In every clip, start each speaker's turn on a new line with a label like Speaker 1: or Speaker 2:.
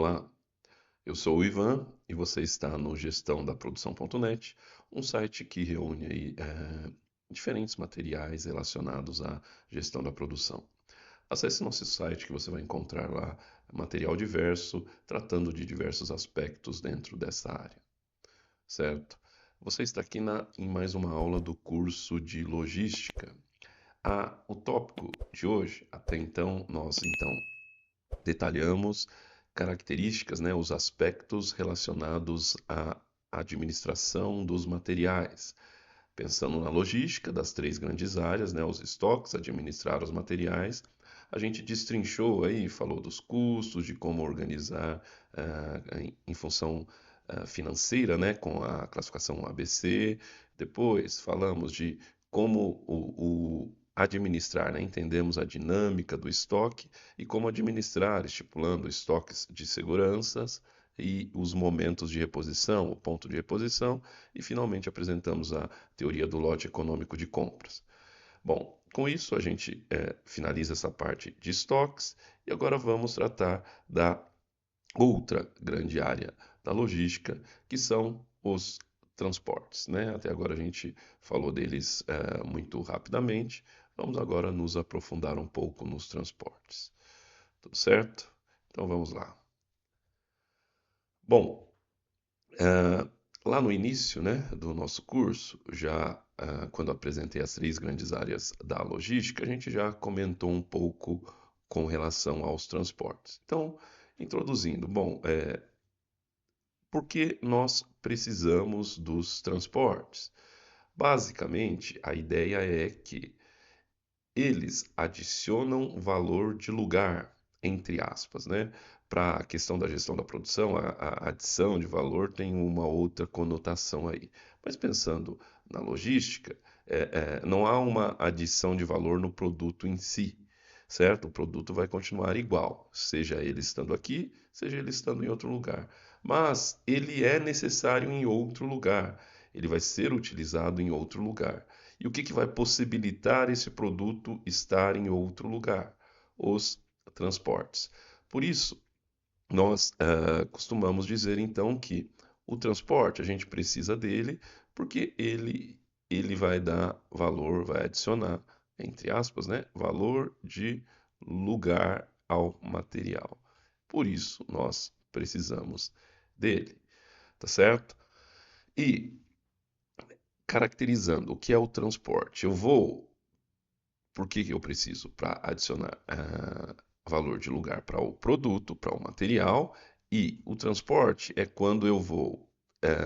Speaker 1: Olá, eu sou o Ivan e você está no gestãodaprodução.net, um site que reúne aí, diferentes materiais relacionados à gestão da produção. Acesse nosso site que você vai encontrar lá material diverso, tratando de diversos aspectos dentro dessa área, certo? Você está aqui em mais uma aula do curso de logística. O tópico de hoje, até então, nós detalhamos características, né, os aspectos relacionados à administração dos materiais, pensando na logística das três grandes áreas, né, os estoques, administrar os materiais. A gente destrinchou aí, falou dos custos, de como organizar em função financeira, né, com a classificação ABC. Depois falamos de como o administrar, né, entendemos a dinâmica do estoque e como administrar, estipulando estoques de seguranças e os momentos de reposição, o ponto de reposição, e finalmente apresentamos a teoria do lote econômico de compras. Bom, com isso a gente finaliza essa parte de estoques e agora vamos tratar da outra grande área da logística, que são os transportes, né? Até agora a gente falou deles muito rapidamente, vamos agora nos aprofundar um pouco nos transportes. Tudo certo? Então vamos lá. Bom, ah, lá no início, né, do nosso curso, já quando apresentei as três grandes áreas da logística, a gente já comentou um pouco com relação aos transportes. Então, introduzindo, bom, por que nós precisamos dos transportes? Basicamente, a ideia é que eles adicionam valor de lugar, entre aspas, né? Para a questão da gestão da produção, a adição de valor tem uma outra conotação aí. Mas pensando na logística, não há uma adição de valor no produto em si, certo? O produto vai continuar igual, seja ele estando aqui, seja ele estando em outro lugar. Mas ele é necessário em outro lugar, ele vai ser utilizado em outro lugar. E o que vai possibilitar esse produto estar em outro lugar? Os transportes. Por isso, nós costumamos dizer então que o transporte a gente precisa dele porque ele vai dar valor, vai adicionar, entre aspas, né, valor de lugar ao material. Por isso, nós precisamos dele, tá certo? E caracterizando o que é o transporte, por que eu preciso? Para adicionar valor de lugar para o produto, para o material, e o transporte é quando eu vou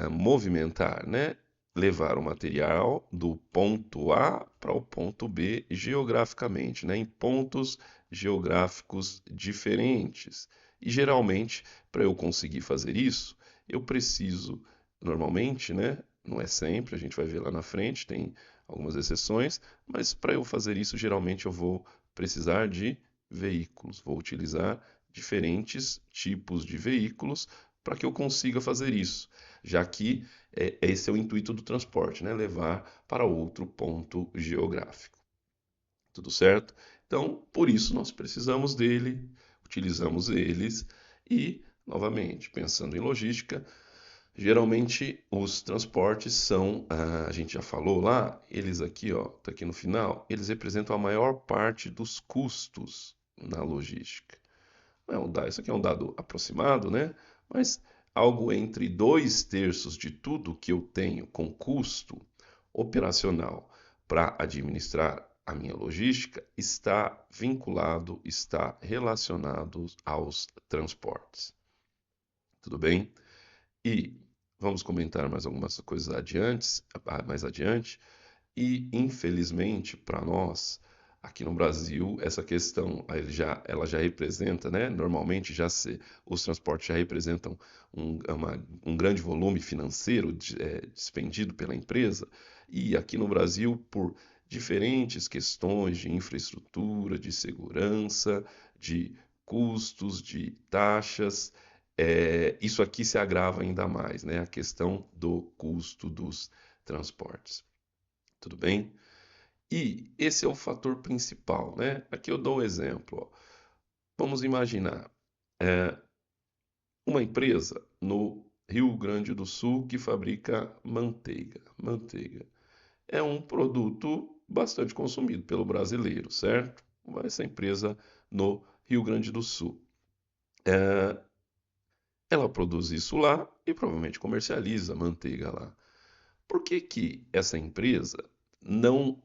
Speaker 1: movimentar, né? Levar o material do ponto A para o ponto B geograficamente, né? Em pontos geográficos diferentes. E geralmente, para eu conseguir fazer isso, eu preciso, normalmente, né? Não é sempre, a gente vai ver lá na frente, tem algumas exceções, mas para eu fazer isso, geralmente eu vou precisar de veículos, vou utilizar diferentes tipos de veículos para que eu consiga fazer isso, já que esse é o intuito do transporte, né? Levar para outro ponto geográfico. Tudo certo? Então, por isso nós precisamos dele, utilizamos eles e, novamente, pensando em logística, geralmente os transportes são, a gente já falou lá, eles aqui, ó, tá aqui no final, eles representam a maior parte dos custos na logística. Não é um dado, isso aqui é um dado aproximado, né? Mas algo entre 2/3 de tudo que eu tenho com custo operacional para administrar a minha logística está vinculado, está relacionado aos transportes. Tudo bem? E vamos comentar mais algumas coisas mais adiante. E, infelizmente, para nós, aqui no Brasil, essa questão ela já representa, né? Normalmente os transportes já representam um grande volume financeiro despendido pela empresa. E aqui no Brasil, por diferentes questões de infraestrutura, de segurança, de custos, de taxas, isso aqui se agrava ainda mais, né? A questão do custo dos transportes. Tudo bem? E esse é o fator principal, né? Aqui eu dou um exemplo. Ó. Vamos imaginar, uma empresa no Rio Grande do Sul que fabrica manteiga. Manteiga é um produto bastante consumido pelo brasileiro, certo? Essa empresa no Rio Grande do Sul. Ela produz isso lá e provavelmente comercializa a manteiga lá. Por que que essa empresa não,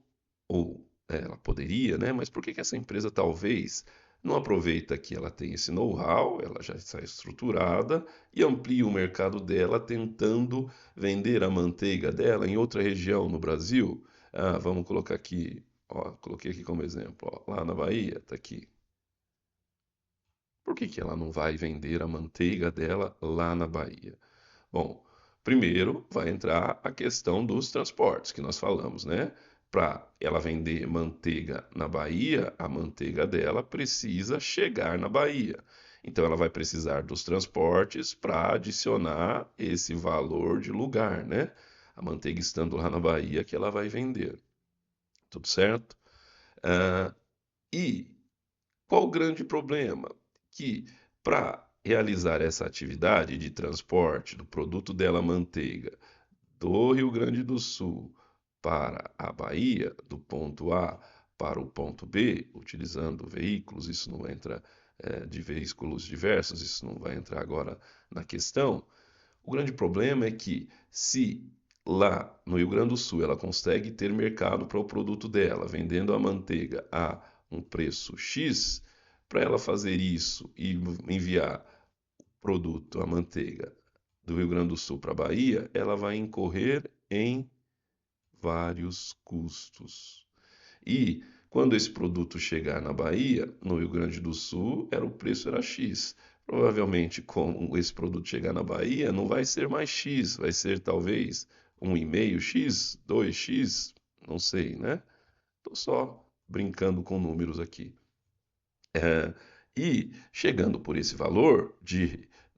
Speaker 1: ou ela poderia, né? Mas por que que essa empresa talvez não aproveita que ela tem esse know-how, ela já está estruturada e amplia o mercado dela tentando vender a manteiga dela em outra região no Brasil? Ah, vamos colocar aqui, ó, coloquei aqui como exemplo, ó, lá na Bahia, tá aqui. Por que que ela não vai vender a manteiga dela lá na Bahia? Bom, primeiro vai entrar a questão dos transportes que nós falamos, né? Para ela vender manteiga na Bahia, a manteiga dela precisa chegar na Bahia. Então ela vai precisar dos transportes para adicionar esse valor de lugar, né? A manteiga estando lá na Bahia que ela vai vender. Tudo certo? Ah, e qual o grande problema? Que para realizar essa atividade de transporte do produto dela manteiga do Rio Grande do Sul para a Bahia, do ponto A para o ponto B, utilizando veículos, isso não entra de veículos diversos, isso não vai entrar agora na questão. O grande problema é que se lá no Rio Grande do Sul ela consegue ter mercado para o produto dela, vendendo a manteiga a um preço X, para ela fazer isso e enviar o produto, a manteiga, do Rio Grande do Sul para a Bahia, ela vai incorrer em vários custos. E quando esse produto chegar na Bahia, no Rio Grande do Sul, o preço era X. Provavelmente, com esse produto chegar na Bahia, não vai ser mais X, vai ser talvez 1,5x, 2x, não sei, né? Estou só brincando com números aqui. E chegando por esse valor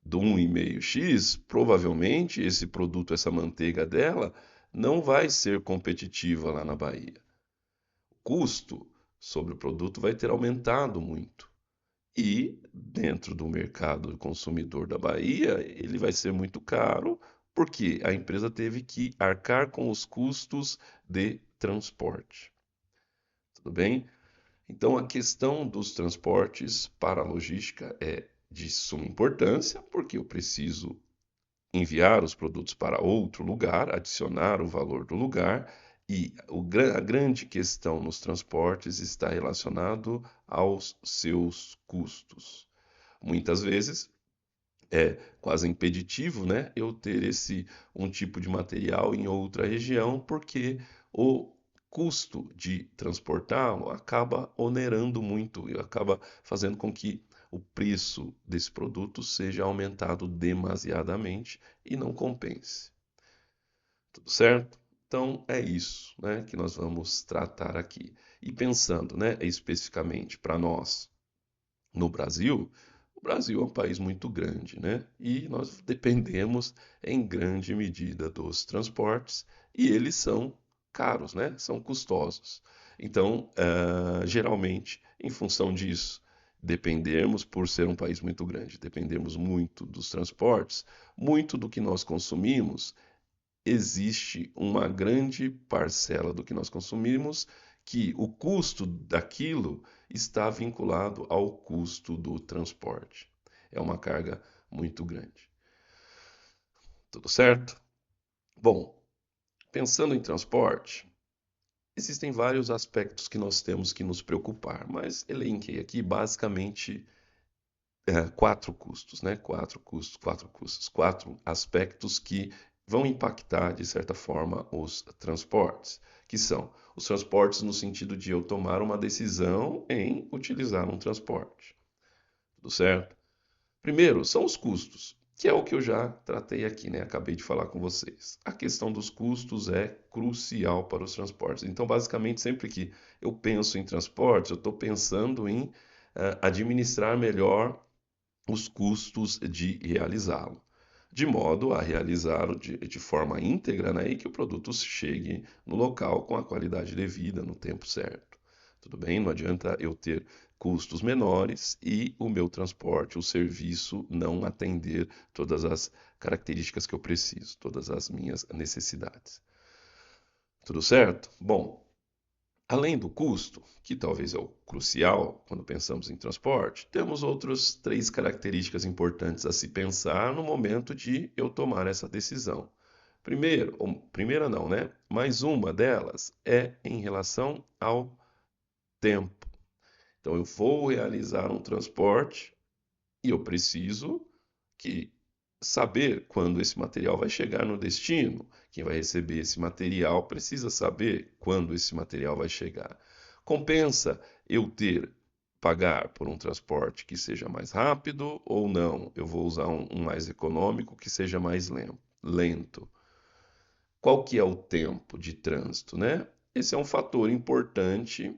Speaker 1: do 1,5x, provavelmente esse produto, essa manteiga dela, não vai ser competitiva lá na Bahia. O custo sobre o produto vai ter aumentado muito. E dentro do mercado consumidor da Bahia, ele vai ser muito caro, porque a empresa teve que arcar com os custos de transporte. Tudo bem? Então, a questão dos transportes para a logística é de suma importância, porque eu preciso enviar os produtos para outro lugar, adicionar o valor do lugar, e a grande questão nos transportes está relacionado aos seus custos. Muitas vezes é quase impeditivo, né, eu ter um tipo de material em outra região, porque o custo de transportá-lo acaba onerando muito e acaba fazendo com que o preço desse produto seja aumentado demasiadamente e não compense. Tudo certo? Então é isso, né, que nós vamos tratar aqui. E pensando, né, especificamente para nós no Brasil, o Brasil é um país muito grande, né? E nós dependemos em grande medida dos transportes e eles são caros, né? São custosos. Então, geralmente, em função disso, dependermos, por ser um país muito grande, dependemos muito dos transportes, muito do que nós consumimos existe uma grande parcela do que nós consumimos que o custo daquilo está vinculado ao custo do transporte. É uma carga muito grande. Tudo certo? Bom, pensando em transporte, existem vários aspectos que nós temos que nos preocupar, mas elenquei aqui basicamente quatro custos, né? Quatro custos, quatro custos, quatro aspectos que vão impactar, de certa forma, os transportes, que são os transportes no sentido de eu tomar uma decisão em utilizar um transporte. Tudo certo? Primeiro, são os custos, que é o que eu já tratei aqui, né? Acabei de falar com vocês. A questão dos custos é crucial para os transportes. Então, basicamente, sempre que eu penso em transportes, eu estou pensando em administrar melhor os custos de realizá-lo, de modo a realizá-lo de forma íntegra, né, e que o produto chegue no local com a qualidade devida, no tempo certo. Tudo bem? Não adianta eu ter custos menores e o meu transporte, o serviço, não atender todas as características que eu preciso, todas as minhas necessidades. Tudo certo? Bom, além do custo, que talvez é o crucial quando pensamos em transporte, temos outras três características importantes a se pensar no momento de eu tomar essa decisão. Primeiro, ou primeira não, né? Mas uma delas é em relação ao tempo. Então, eu vou realizar um transporte e eu preciso que saber quando esse material vai chegar no destino. Quem vai receber esse material precisa saber quando esse material vai chegar. Compensa eu pagar por um transporte que seja mais rápido ou não? Eu vou usar um mais econômico que seja mais lento. Qual que é o tempo de trânsito, né? Esse é um fator importante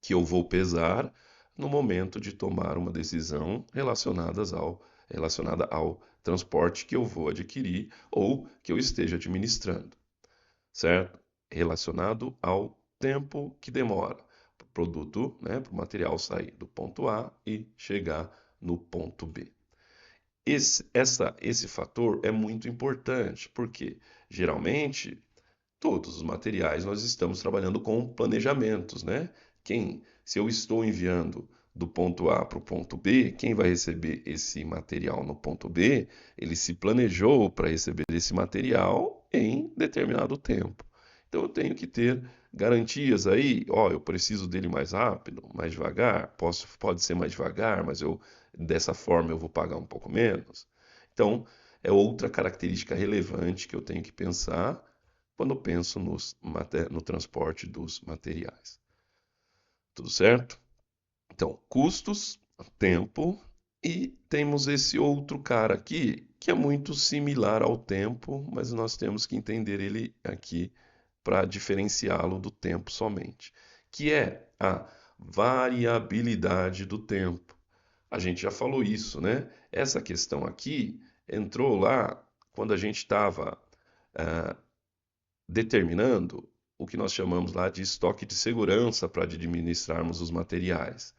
Speaker 1: que eu vou pesar no momento de tomar uma decisão relacionada ao transporte que eu vou adquirir ou que eu esteja administrando, certo? Relacionado ao tempo que demora para o produto, né, para o material sair do ponto A e chegar no ponto B. Esse fator é muito importante, porque geralmente todos os materiais nós estamos trabalhando com planejamentos, né? Se eu estou enviando do ponto A para o ponto B, quem vai receber esse material no ponto B, ele se planejou para receber esse material em determinado tempo. Então eu tenho que ter garantias aí, ó, eu preciso dele mais rápido, mais devagar, pode ser mais devagar, mas dessa forma eu vou pagar um pouco menos. Então, é outra característica relevante que eu tenho que pensar quando eu penso no transporte dos materiais. Tudo certo? Então, custos, tempo e temos esse outro cara aqui que é muito similar ao tempo, mas nós temos que entender ele aqui para diferenciá-lo do tempo somente, que é a variabilidade do tempo. A gente já falou isso, né? Essa questão aqui entrou lá quando a gente estava determinando o que nós chamamos lá de estoque de segurança para administrarmos os materiais.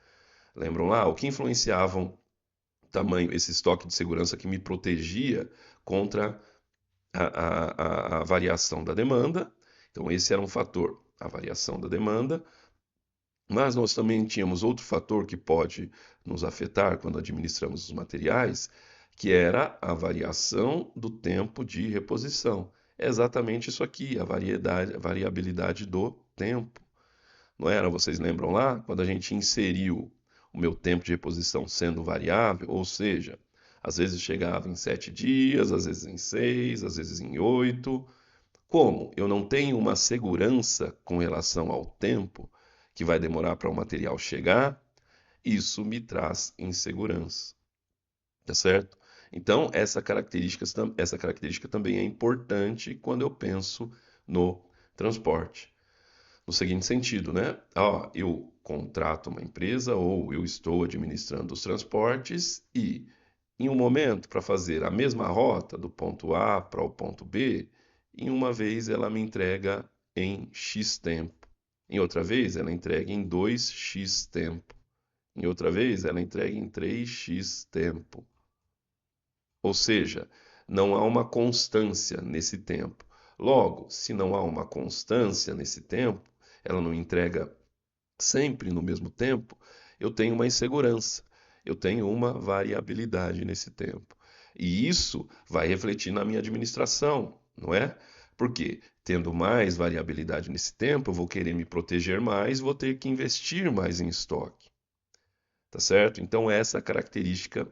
Speaker 1: Lembram lá? O que influenciavam tamanho, esse estoque de segurança que me protegia contra a variação da demanda. Então, esse era um fator, a variação da demanda. Mas nós também tínhamos outro fator que pode nos afetar quando administramos os materiais, que era a variação do tempo de reposição. É exatamente isso aqui, a variabilidade do tempo. Não era? Vocês lembram lá? Quando a gente inseriu o meu tempo de reposição sendo variável, ou seja, às vezes chegava em 7 dias, às vezes em 6, às vezes em 8. Como eu não tenho uma segurança com relação ao tempo que vai demorar para o material chegar, isso me traz insegurança, tá certo? Então, essa característica também é importante quando eu penso no transporte. No seguinte sentido, né? Eu contrato uma empresa ou eu estou administrando os transportes e, em um momento, para fazer a mesma rota do ponto A para o ponto B, em uma vez ela me entrega em X tempo. Em outra vez, ela entrega em 2x tempo. Em outra vez, ela entrega em 3x tempo. Ou seja, não há uma constância nesse tempo. Logo, se não há uma constância nesse tempo, ela não entrega sempre no mesmo tempo, eu tenho uma insegurança, eu tenho uma variabilidade nesse tempo. E isso vai refletir na minha administração, não é? Porque tendo mais variabilidade nesse tempo, eu vou querer me proteger mais, vou ter que investir mais em estoque. Tá certo? Então, essa característica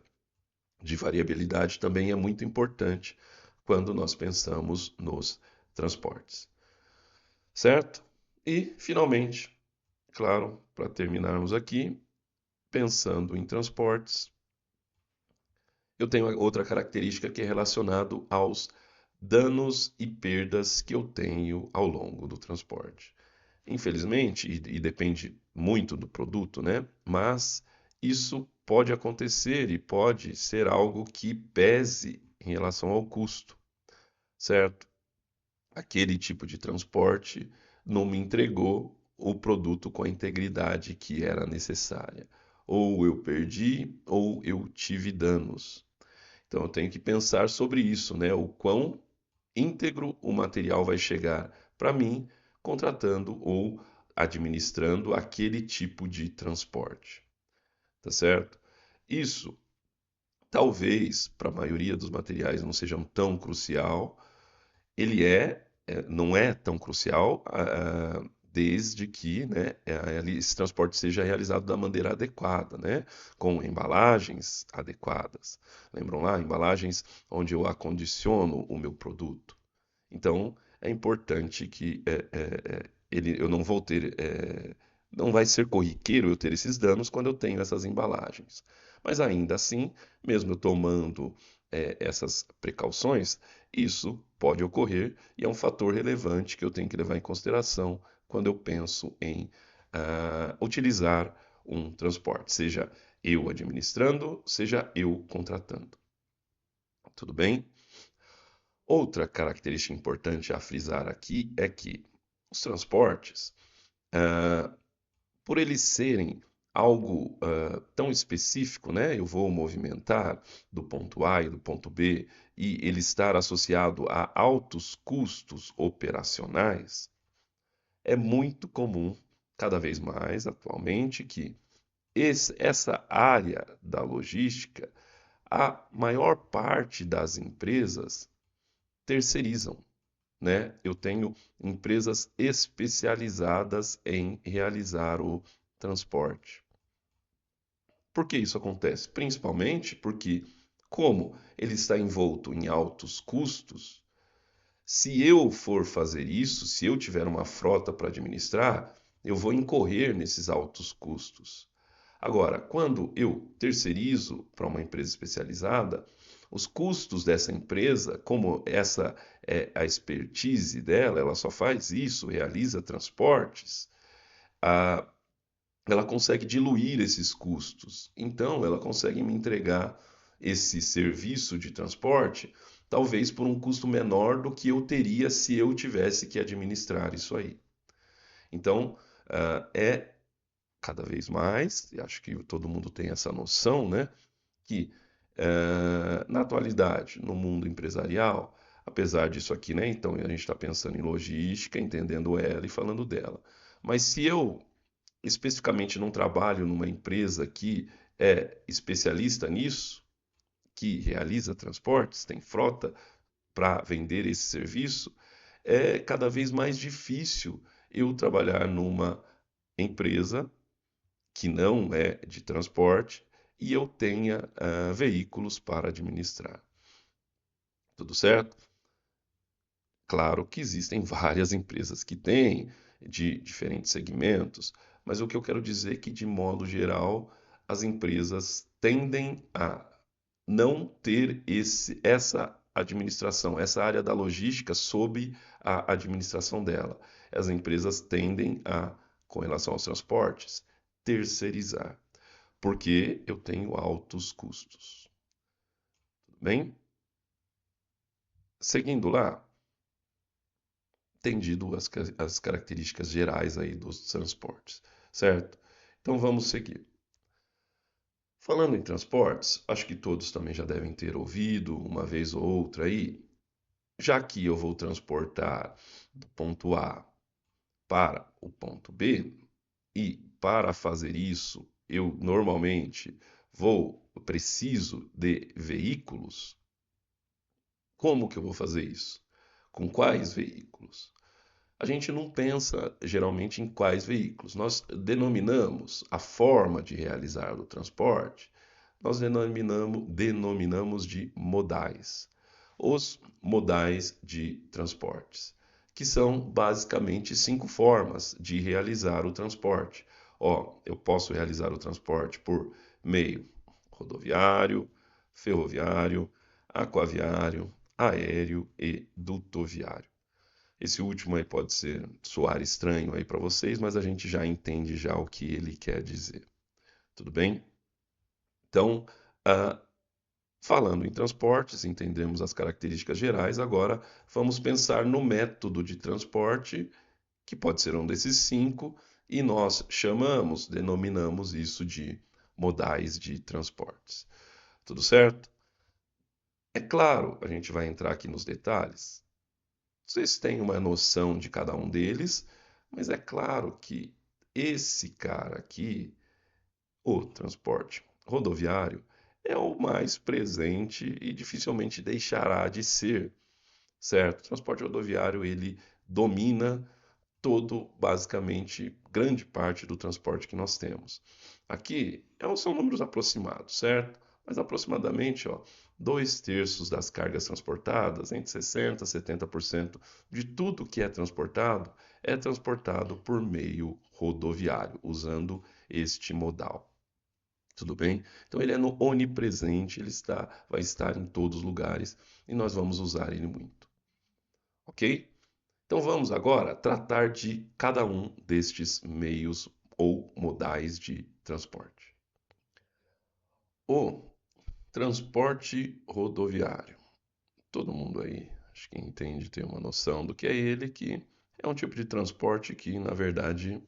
Speaker 1: de variabilidade também é muito importante quando nós pensamos nos transportes. Certo? E, finalmente, claro, para terminarmos aqui, pensando em transportes, eu tenho outra característica que é relacionado aos danos e perdas que eu tenho ao longo do transporte. Infelizmente, e depende muito do produto, né? Mas isso pode acontecer e pode ser algo que pese em relação ao custo, certo? Aquele tipo de transporte não me entregou o produto com a integridade que era necessária. Ou eu perdi, ou eu tive danos. Então eu tenho que pensar sobre isso, né? O quão íntegro o material vai chegar para mim, contratando ou administrando aquele tipo de transporte, tá certo? Isso talvez para a maioria dos materiais não seja tão crucial, ele não é tão crucial desde que, né, esse transporte seja realizado da maneira adequada, né, com embalagens adequadas. Lembram lá? Embalagens onde eu acondiciono o meu produto. Então, é importante que eu não vou ter, não vai ser corriqueiro eu ter esses danos quando eu tenho essas embalagens. Mas ainda assim, mesmo eu tomando essas precauções, isso pode ocorrer e é um fator relevante que eu tenho que levar em consideração quando eu penso em utilizar um transporte, seja eu administrando, seja eu contratando. Tudo bem? Outra característica importante a frisar aqui é que os transportes, ah, por eles serem algo tão específico, né? Eu vou movimentar do ponto A e do ponto B e ele estar associado a altos custos operacionais, é muito comum, cada vez mais atualmente, que essa área da logística, a maior parte das empresas terceirizam, né? Eu tenho empresas especializadas em realizar o transporte. Por que isso acontece? Principalmente porque, como ele está envolto em altos custos, se eu for fazer isso, se eu tiver uma frota para administrar, eu vou incorrer nesses altos custos. Agora, quando eu terceirizo para uma empresa especializada, os custos dessa empresa, como essa é a expertise dela, ela só faz isso, realiza transportes, a, ela consegue diluir esses custos. Então, ela consegue me entregar esse serviço de transporte, talvez por um custo menor do que eu teria se eu tivesse que administrar isso aí. Então, é cada vez mais, e acho que todo mundo tem essa noção, né, que na atualidade, no mundo empresarial, apesar disso aqui, né, então a gente está pensando em logística, entendendo ela e falando dela. Mas se eu especificamente não trabalho numa empresa que é especialista nisso, que realiza transportes, tem frota para vender esse serviço, é cada vez mais difícil eu trabalhar numa empresa que não é de transporte e eu tenha veículos para administrar. Tudo certo? Claro que existem várias empresas que têm de diferentes segmentos, mas o que eu quero dizer é que, de modo geral, as empresas tendem a não ter essa administração, essa área da logística sob a administração dela. As empresas tendem a, com relação aos transportes, terceirizar, porque eu tenho altos custos. Tudo bem? Seguindo lá, entendido as características gerais aí dos transportes, certo? Então vamos seguir. Falando em transportes, acho que todos também já devem ter ouvido uma vez ou outra aí, já que eu vou transportar do ponto A para o ponto B, e para fazer isso, eu normalmente preciso de veículos. Como que eu vou fazer isso? Com quais veículos? A gente não pensa geralmente em quais veículos. Nós denominamos a forma de realizar o transporte, nós denominamos de modais. Os modais de transportes, que são basicamente 5 formas de realizar o transporte. Eu posso realizar o transporte por meio rodoviário, ferroviário, aquaviário, aéreo e dutoviário. Esse último aí pode soar estranho aí para vocês, mas a gente já entende já o que ele quer dizer. Tudo bem? Então, ah, falando em transportes, entendemos as características gerais, agora vamos pensar no método de transporte, que pode ser um desses 5, E nós denominamos isso de modais de transportes. Tudo certo? É claro, a gente vai entrar aqui nos detalhes. Vocês têm uma noção de cada um deles, mas é claro que esse cara aqui, o transporte rodoviário, é o mais presente e dificilmente deixará de ser, certo? O transporte rodoviário, ele domina basicamente, grande parte do transporte que nós temos. Aqui são números aproximados, certo? Mas aproximadamente, ó, 2/3 das cargas transportadas, entre 60% a 70% de tudo que é transportado por meio rodoviário, usando este modal. Tudo bem? Então ele é onipresente, vai estar em todos os lugares e nós vamos usar ele muito. Ok? Então vamos agora tratar de cada um destes meios ou modais de transporte. O transporte rodoviário. Todo mundo aí, acho que entende, tem uma noção do que é ele, que é um tipo de transporte que, na verdade,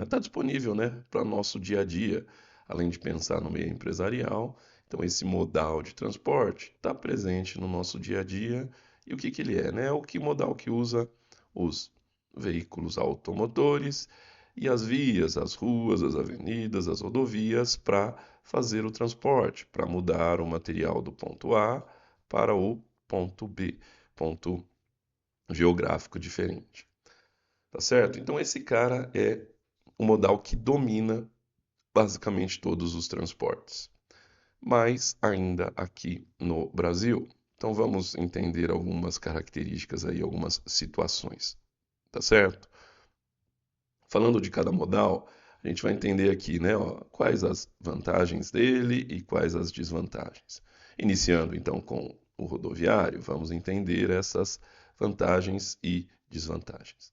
Speaker 1: está disponível, né, para nosso dia a dia, além de pensar no meio empresarial. Então, esse modal de transporte está presente no nosso dia a dia. E o que que ele é, né? O que modal que usa os veículos automotores e as vias, as ruas, as avenidas, as rodovias para fazer o transporte, para mudar o material do ponto A para o ponto B, ponto geográfico diferente. Tá certo? Então, esse cara é o modal que domina basicamente todos os transportes, mas ainda aqui no Brasil. Então vamos entender algumas características aí, algumas situações, tá certo? Falando de cada modal, a gente vai entender aqui, né, ó, quais as vantagens dele e quais as desvantagens. Iniciando então com o rodoviário, vamos entender essas vantagens e desvantagens.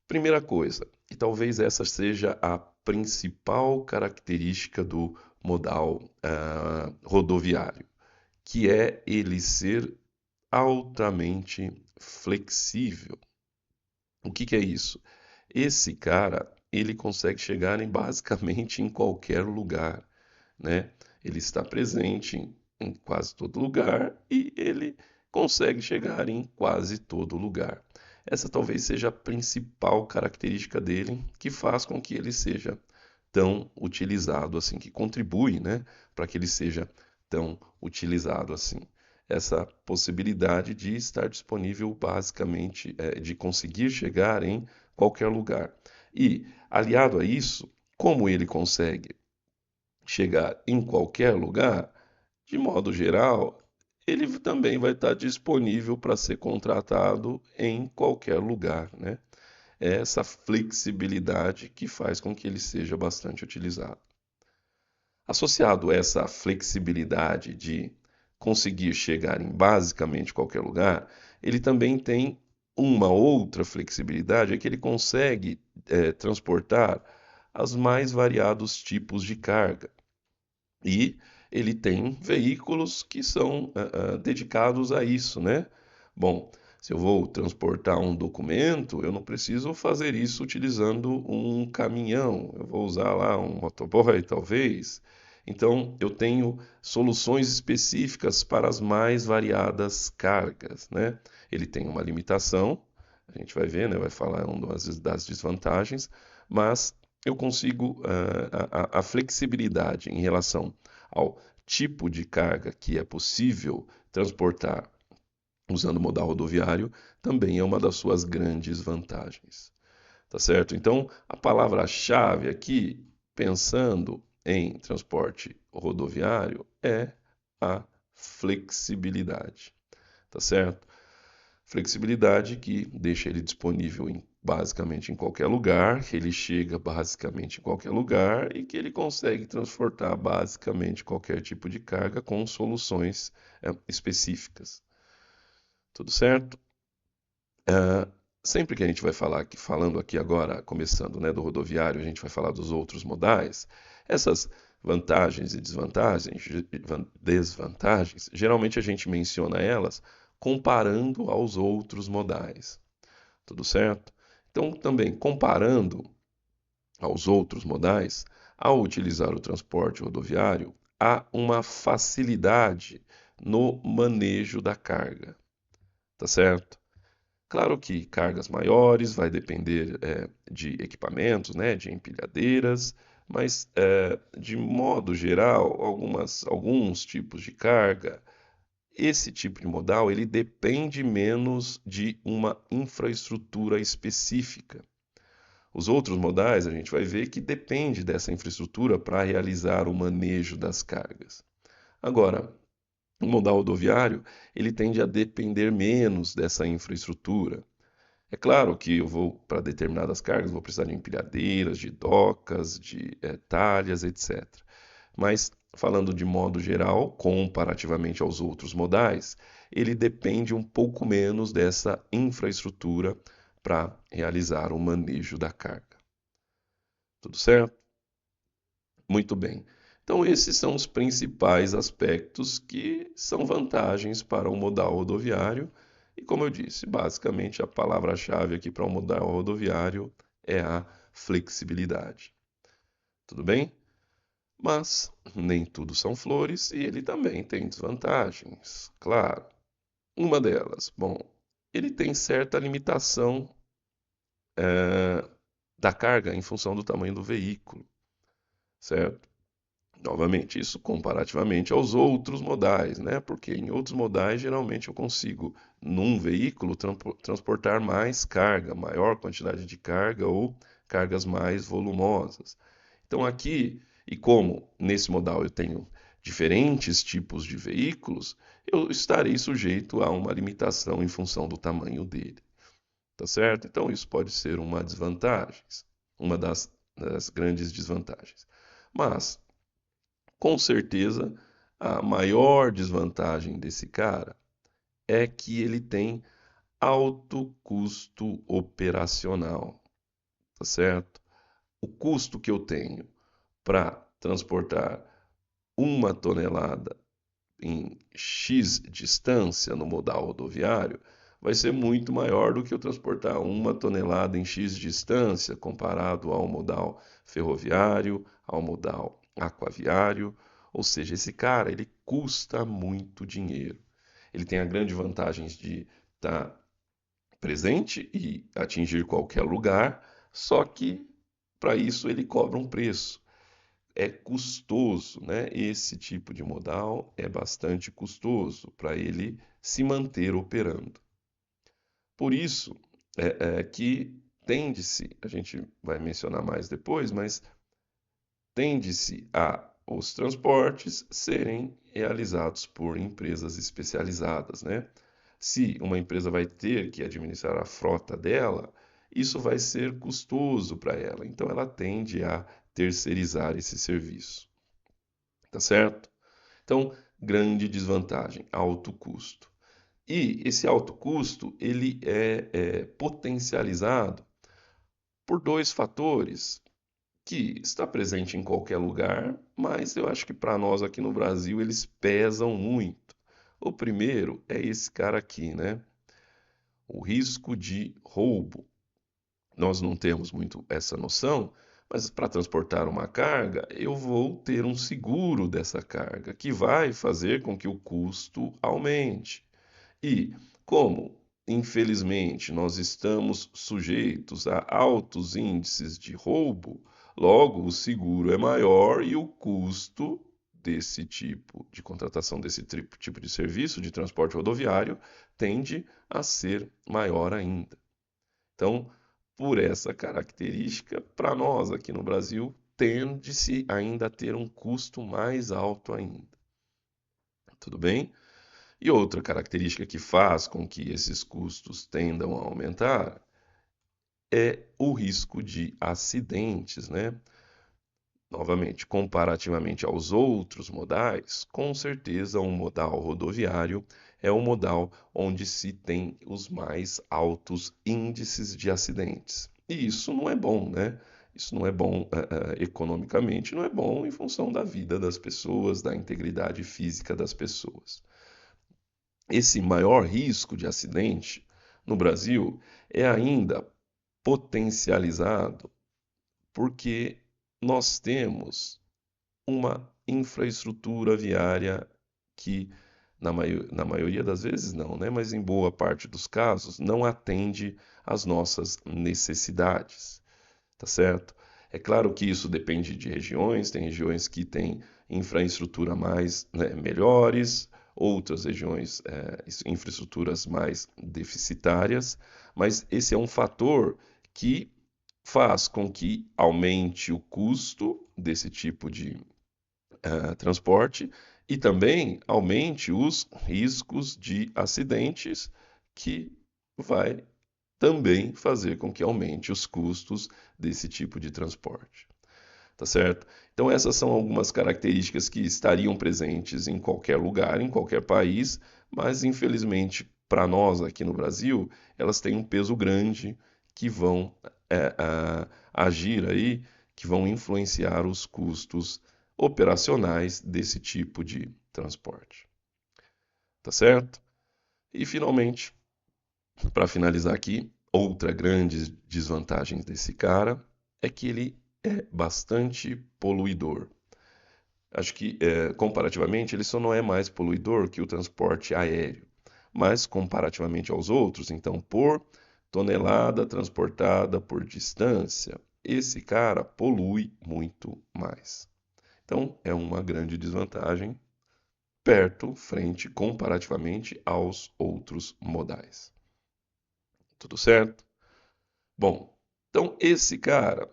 Speaker 1: Primeira coisa, e talvez essa seja a principal característica do modal rodoviário, que é ele ser altamente flexível. O que que é isso? Esse cara, ele consegue chegar basicamente em qualquer lugar, né? Ele está presente em quase todo lugar e ele consegue chegar em quase todo lugar. Essa talvez seja a principal característica dele, que faz com que ele seja tão utilizado assim, que contribui, né, para que ele seja tão utilizado assim. Essa possibilidade de estar disponível basicamente, de conseguir chegar em qualquer lugar. E, aliado a isso, como ele consegue chegar em qualquer lugar, de modo geral, ele também vai estar disponível para ser contratado em qualquer lugar, né? É essa flexibilidade que faz com que ele seja bastante utilizado. Associado a essa flexibilidade de conseguir chegar em basicamente qualquer lugar, ele também tem uma outra flexibilidade, é que ele consegue transportar os mais variados tipos de carga. E ele tem veículos que são dedicados a isso, né? Bom, se eu vou transportar um documento, eu não preciso fazer isso utilizando um caminhão. Eu vou usar lá um motoboy, talvez. Então, eu tenho soluções específicas para as mais variadas cargas, né? Ele tem uma limitação, a gente vai ver, né? Vai falar das desvantagens, mas eu consigo a flexibilidade em relação ao tipo de carga que é possível transportar usando o modal rodoviário também é uma das suas grandes vantagens. Tá certo? Então, a palavra-chave aqui, pensando em transporte rodoviário, é a flexibilidade. Tá certo? Flexibilidade que deixa ele disponível basicamente em qualquer lugar, que ele chega basicamente em qualquer lugar e que ele consegue transportar basicamente qualquer tipo de carga com soluções específicas. Tudo certo? Sempre que a gente vai falando aqui agora, começando, né, do rodoviário, a gente vai falar dos outros modais, essas vantagens e desvantagens, geralmente a gente menciona elas comparando aos outros modais. Tudo certo? Então, também comparando aos outros modais, ao utilizar o transporte rodoviário, há uma facilidade no manejo da carga, tá certo? Claro que cargas maiores vai depender de equipamentos, né, de empilhadeiras, mas de modo geral, alguns tipos de carga, esse tipo de modal ele depende menos de uma infraestrutura específica. Os outros modais a gente vai ver que depende dessa infraestrutura para realizar o manejo das cargas. Agora, o modal rodoviário ele tende a depender menos dessa infraestrutura. É claro que eu vou, para determinadas cargas, vou precisar de empilhadeiras, de docas, de talhas, etc. Mas, falando de modo geral, comparativamente aos outros modais, ele depende um pouco menos dessa infraestrutura para realizar o manejo da carga. Tudo certo? Muito bem. Então, esses são os principais aspectos que são vantagens para o modal rodoviário. E, como eu disse, basicamente a palavra-chave aqui para o modal rodoviário é a flexibilidade. Tudo bem? Mas nem tudo são flores e ele também tem desvantagens, claro. Uma delas, bom, ele tem certa limitação da carga em função do tamanho do veículo, certo? Novamente, isso comparativamente aos outros modais, né? Porque em outros modais, geralmente eu consigo, num veículo, transportar mais carga, maior quantidade de carga ou cargas mais volumosas. Então, aqui, e como nesse modal eu tenho diferentes tipos de veículos, eu estarei sujeito a uma limitação em função do tamanho dele. Tá certo? Então, isso pode ser uma desvantagem, uma das grandes desvantagens. Mas com certeza, a maior desvantagem desse cara é que ele tem alto custo operacional, tá certo? O custo que eu tenho para transportar 1 tonelada em X distância no modal rodoviário vai ser muito maior do que eu transportar 1 tonelada em X distância comparado ao modal ferroviário, ao modal aquaviário. Ou seja, esse cara ele custa muito dinheiro. Ele tem a grande vantagem de estar presente e atingir qualquer lugar, só que para isso ele cobra um preço. É custoso, né? Esse tipo de modal é bastante custoso para ele se manter operando. Por isso que tende-se, a gente vai mencionar mais depois, mas tende-se a os transportes serem realizados por empresas especializadas, né? Se uma empresa vai ter que administrar a frota dela, isso vai ser custoso para ela, então ela tende a terceirizar esse serviço, tá certo? Então, grande desvantagem, alto custo. E esse alto custo ele é potencializado por dois fatores que está presente em qualquer lugar, mas eu acho que para nós aqui no Brasil eles pesam muito. O primeiro é esse cara aqui, né? O risco de roubo. Nós não temos muito essa noção, mas para transportar uma carga, eu vou ter um seguro dessa carga, que vai fazer com que o custo aumente. E como, infelizmente, nós estamos sujeitos a altos índices de roubo, logo o seguro é maior e o custo desse tipo de contratação desse tipo de serviço de transporte rodoviário tende a ser maior ainda. Então, por essa característica, para nós aqui no Brasil, tende-se ainda a ter um custo mais alto ainda. Tudo bem? E outra característica que faz com que esses custos tendam a aumentar é o risco de acidentes, né? Novamente, comparativamente aos outros modais, com certeza um modal rodoviário é o modal onde se tem os mais altos índices de acidentes. E isso não é bom, né? Isso não é bom economicamente, não é bom em função da vida das pessoas, da integridade física das pessoas. Esse maior risco de acidente no Brasil é ainda potencializado porque nós temos uma infraestrutura viária que, na maioria das vezes, não, né? Mas em boa parte dos casos, não atende às nossas necessidades, tá certo? É claro que isso depende de regiões, tem regiões que têm infraestrutura mais, né, melhores, outras regiões, infraestruturas mais deficitárias, mas esse é um fator que faz com que aumente o custo desse tipo de transporte e também aumente os riscos de acidentes, que vai também fazer com que aumente os custos desse tipo de transporte. Tá certo? Então, essas são algumas características que estariam presentes em qualquer lugar, em qualquer país, mas infelizmente para nós aqui no Brasil, elas têm um peso grande que vão agir aí, que vão influenciar os custos operacionais desse tipo de transporte. Tá certo? E finalmente, para finalizar aqui, outra grande desvantagem desse cara é que ele é bastante poluidor. Acho que, comparativamente, ele só não é mais poluidor que o transporte aéreo, mas comparativamente aos outros, então, por tonelada transportada por distância, esse cara polui muito mais. Então, é uma grande desvantagem frente, comparativamente aos outros modais. Tudo certo? Bom, então esse cara,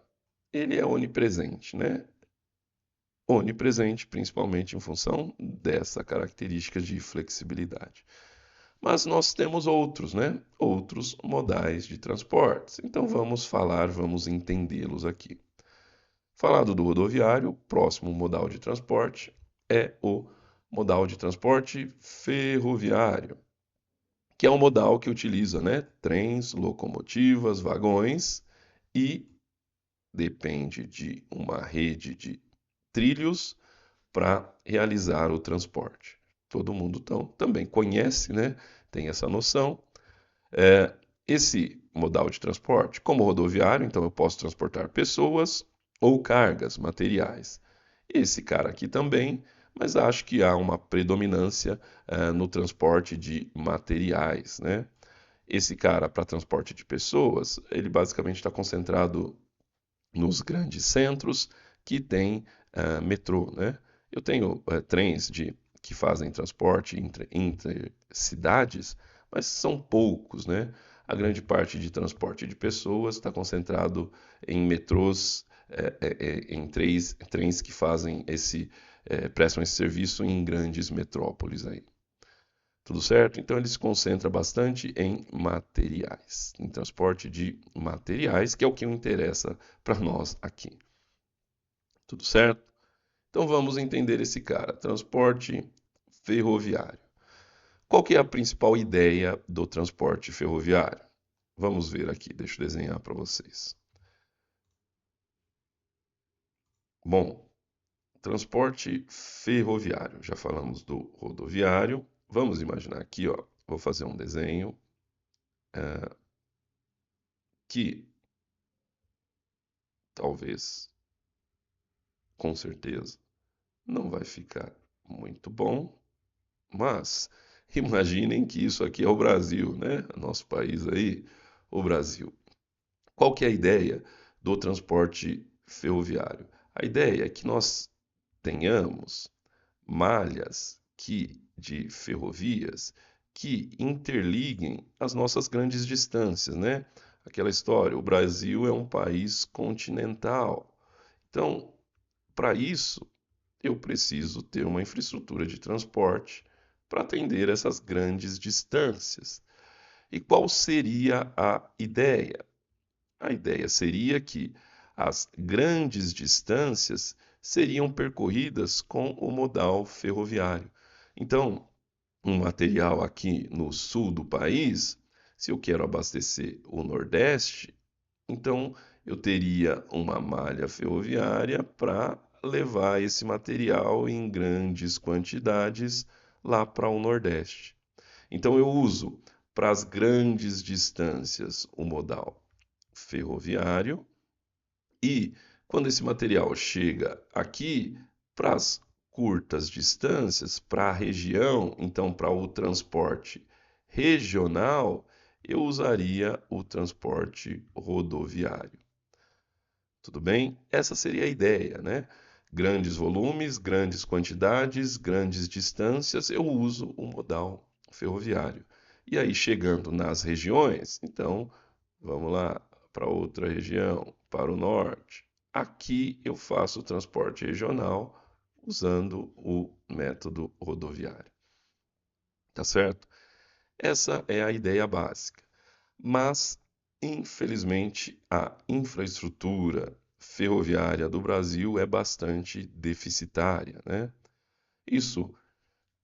Speaker 1: ele é onipresente, né? Onipresente, principalmente em função dessa característica de flexibilidade. Mas nós temos outros, né? Outros modais de transportes. Então vamos entendê-los aqui. Falado do rodoviário, o próximo modal de transporte é o modal de transporte ferroviário, que é um modal que utiliza, né, trens, locomotivas, vagões e depende de uma rede de trilhos para realizar o transporte. Todo mundo também conhece, né, tem essa noção. Esse modal de transporte, como rodoviário, então eu posso transportar pessoas ou cargas, materiais. Esse cara aqui também, mas acho que há uma predominância no transporte de materiais, né? Esse cara, para transporte de pessoas, ele basicamente está concentrado nos grandes centros que tem metrô, né? Eu tenho trens que fazem transporte entre cidades, mas são poucos, né? A grande parte de transporte de pessoas está concentrado em metrôs, em trens que fazem prestam esse serviço em grandes metrópoles aí. Tudo certo? Então ele se concentra bastante em materiais, em transporte de materiais, que é o que interessa para nós aqui. Tudo certo? Então vamos entender esse cara, transporte ferroviário. Qual que é a principal ideia do transporte ferroviário? Vamos ver aqui, deixa eu desenhar para vocês. Bom, transporte ferroviário, já falamos do rodoviário. Vamos imaginar aqui, ó, vou fazer um desenho que talvez, com certeza, não vai ficar muito bom, mas imaginem que isso aqui é o Brasil, né? Nosso país aí, o Brasil. Qual que é a ideia do transporte ferroviário? A ideia é que nós tenhamos malhas de ferrovias que interliguem as nossas grandes distâncias, né? Aquela história, o Brasil é um país continental. Então, para isso, eu preciso ter uma infraestrutura de transporte para atender essas grandes distâncias. E qual seria a ideia? A ideia seria que as grandes distâncias seriam percorridas com o modal ferroviário. Então, um material aqui no sul do país, se eu quero abastecer o Nordeste, então eu teria uma malha ferroviária para levar esse material em grandes quantidades lá para o Nordeste. Então eu uso para as grandes distâncias o modal ferroviário e quando esse material chega aqui para as curtas distâncias, para a região, então para o transporte regional, eu usaria o transporte rodoviário. Tudo bem? Essa seria a ideia, né? Grandes volumes, grandes quantidades, grandes distâncias, eu uso o modal ferroviário. E aí, chegando nas regiões, então, vamos lá para outra região, para o norte. Aqui eu faço o transporte regional usando o método rodoviário. Tá certo? Essa é a ideia básica. Mas, infelizmente, a infraestrutura ferroviária do Brasil é bastante deficitária, né? Isso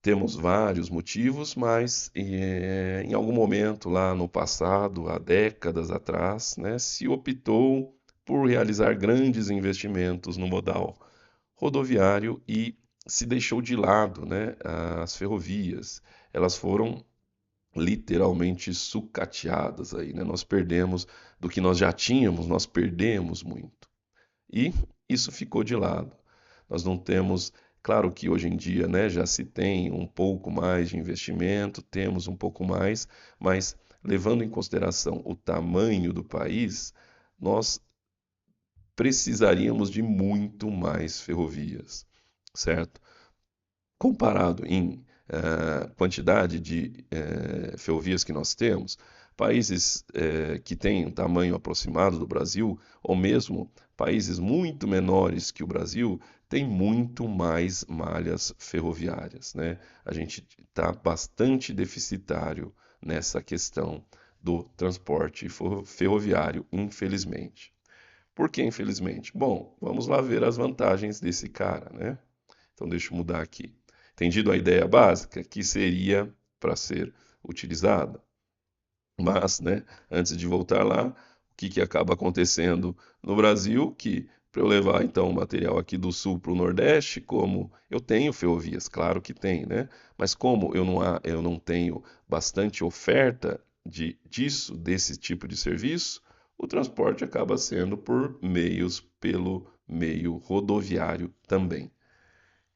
Speaker 1: temos vários motivos, mas em algum momento lá no passado, há décadas atrás, né, se optou por realizar grandes investimentos no modal rodoviário e se deixou de lado, né, as ferrovias. Elas foram literalmente sucateadas aí, né? Nós perdemos do que nós já tínhamos, nós perdemos muito. E isso ficou de lado. Nós não temos, claro que hoje em dia, né, já se tem um pouco mais de investimento, temos um pouco mais, mas levando em consideração o tamanho do país, nós precisaríamos de muito mais ferrovias, certo? Comparado em quantidade de ferrovias que nós temos, países que têm um tamanho aproximado do Brasil, ou mesmo países muito menores que o Brasil, têm muito mais malhas ferroviárias, né? A gente está bastante deficitário nessa questão do transporte ferroviário, infelizmente. Por que infelizmente? Bom, vamos lá ver as vantagens desse cara, né? Então deixa eu mudar aqui. Entendido a ideia básica que seria para ser utilizada. Mas, né, antes de voltar lá, o que acaba acontecendo no Brasil? Que para eu levar então o material aqui do sul para o Nordeste, como eu tenho ferrovias, claro que tem, né? Mas como eu não tenho bastante oferta desse tipo de serviço, o transporte acaba sendo pelo meio rodoviário também.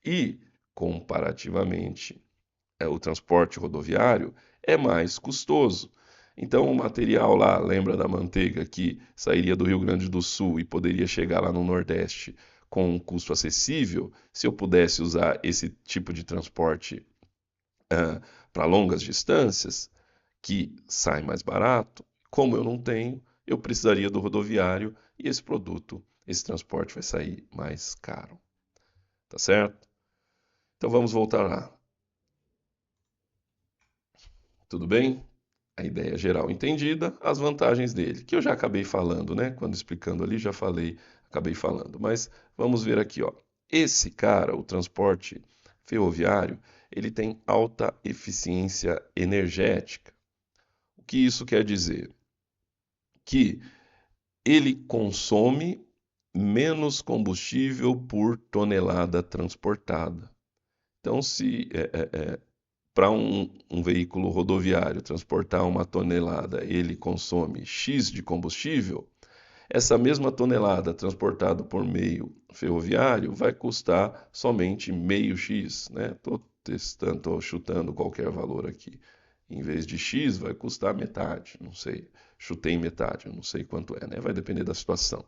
Speaker 1: E, comparativamente, o transporte rodoviário é mais custoso. Então, o material lá, lembra da manteiga que sairia do Rio Grande do Sul e poderia chegar lá no Nordeste com um custo acessível? Se eu pudesse usar esse tipo de transporte para longas distâncias, que sai mais barato, como eu não tenho, eu precisaria do rodoviário e esse produto, esse transporte vai sair mais caro. Tá certo? Então vamos voltar lá. Tudo bem? A ideia geral entendida, as vantagens dele, que eu já acabei falando, né? Quando explicando ali, já falei, acabei falando. Mas vamos ver aqui, ó. Esse cara, o transporte ferroviário, ele tem alta eficiência energética. O que isso quer dizer? Que ele consome menos combustível por tonelada transportada. Então, se para um veículo rodoviário transportar uma tonelada, ele consome X de combustível, essa mesma tonelada transportada por meio ferroviário vai custar somente meio X, né? Estou chutando qualquer valor aqui. Em vez de X, vai custar metade, não sei. Chutei metade, não sei quanto é, né? Vai depender da situação.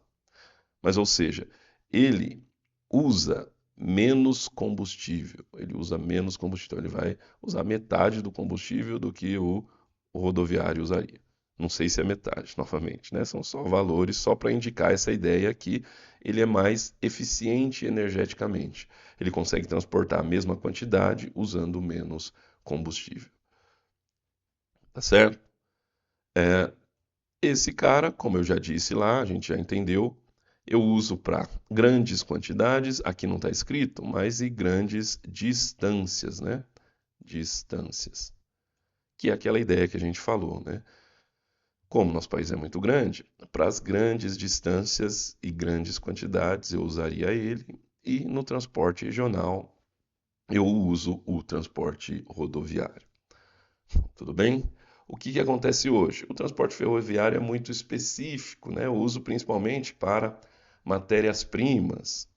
Speaker 1: Mas, ou seja, ele usa menos combustível. Ele usa menos combustível. Ele vai usar metade do combustível do que o rodoviário usaria. Não sei se é metade, novamente, né? São só valores, só para indicar essa ideia que ele é mais eficiente energeticamente. Ele consegue transportar a mesma quantidade usando menos combustível. Tá certo? Esse cara, como eu já disse lá, a gente já entendeu, eu uso para grandes quantidades, aqui não está escrito, mas e grandes distâncias, né? Distâncias. Que é aquela ideia que a gente falou, né? Como nosso país é muito grande, para as grandes distâncias e grandes quantidades eu usaria ele, e no transporte regional eu uso o transporte rodoviário. Tudo bem? O que acontece hoje? O transporte ferroviário é muito específico, né? Eu uso principalmente para matérias-primas.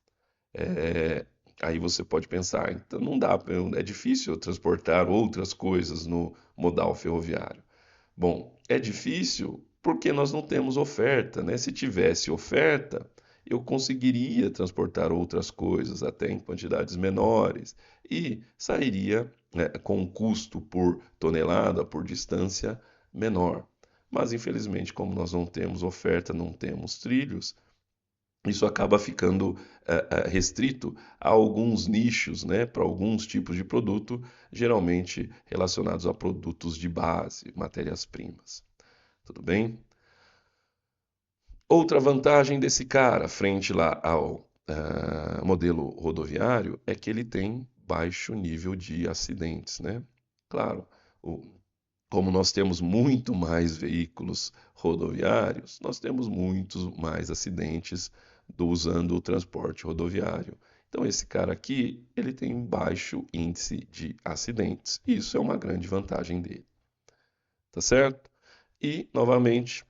Speaker 1: É, Aí você pode pensar, então não dá, é difícil transportar outras coisas no modal ferroviário. Bom, é difícil porque nós não temos oferta, né? Se tivesse oferta, eu conseguiria transportar outras coisas até em quantidades menores e sairia, né, com um custo por tonelada, por distância menor. Mas infelizmente, como nós não temos oferta, não temos trilhos, isso acaba ficando restrito a alguns nichos, né, para alguns tipos de produto, geralmente relacionados a produtos de base, matérias-primas. Tudo bem? Outra vantagem desse cara, frente lá ao modelo rodoviário, é que ele tem baixo nível de acidentes, né? Claro, o, como nós temos muito mais veículos rodoviários, nós temos muitos mais acidentes usando o transporte rodoviário. Então, esse cara aqui, ele tem um baixo índice de acidentes. Isso é uma grande vantagem dele, tá certo? E, novamente